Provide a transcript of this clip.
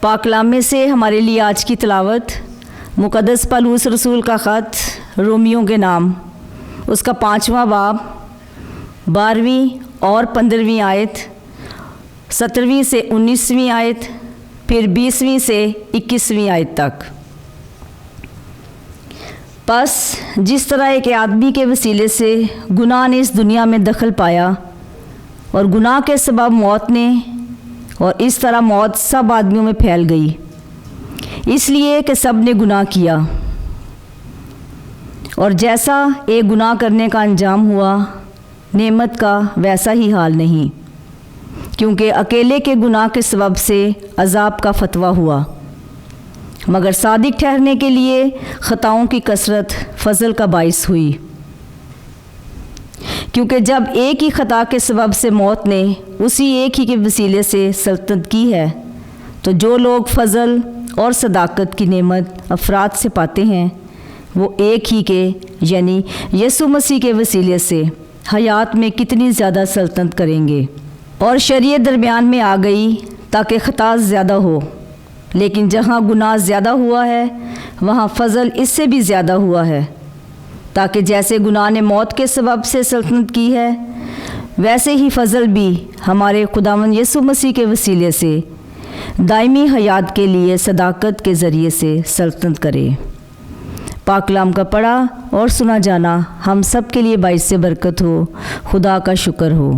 पाकलाम में से हमारे लिए आज की तिलावत मुक़द्दस पौलुस रसूल का ख़त रोमियों के नाम, उसका 5वां बाब 12वीं और 15वीं आयत, 17वीं से 19वीं आयत, फिर 20वीं से 21वीं आयत तक। बस जिस तरह एक आदमी के वसीले से गुनाह ने इस दुनिया में दखल पाया और गुनाह के सबब मौत ने, और इस तरह मौत सब आदमियों में फैल गई, इसलिए कि सब ने गुनाह किया। और जैसा एक गुनाह करने का अंजाम हुआ, नेमत का वैसा ही हाल नहीं, क्योंकि अकेले के गुनाह के सबब से अज़ाब का फतवा हुआ, मगर सादिक ठहरने के लिए ख़ताओं की कसरत फ़ज़ल का बाइस हुई। क्योंकि जब एक ही ख़ता के सबब से मौत ने उसी एक ही के वसीले से सल्तनत की है, तो जो लोग फ़ज़ल और सदाकत की नेमत अफराद से पाते हैं, वो एक ही के यानी यीशु मसीह के वसीले से हयात में कितनी ज़्यादा सल्तनत करेंगे। और शरीयत दरमियान में आ गई ताकि ख़ता ज़्यादा हो, लेकिन जहाँ गुनाह ज़्यादा हुआ है वहाँ फ़ज़ल इससे भी ज़्यादा हुआ है, ताकि जैसे गुनाह ने मौत के सबब से सल्तनत की है, वैसे ही फ़ज़ल भी हमारे खुदावंद यीशु मसीह के वसीले से दायमी हयात के लिए सदाकत के ज़रिए से सल्तनत करे। पाकलाम का पढ़ा और सुना जाना हम सब के लिए बाइस से बरकत हो। खुदा का शुक्र हो।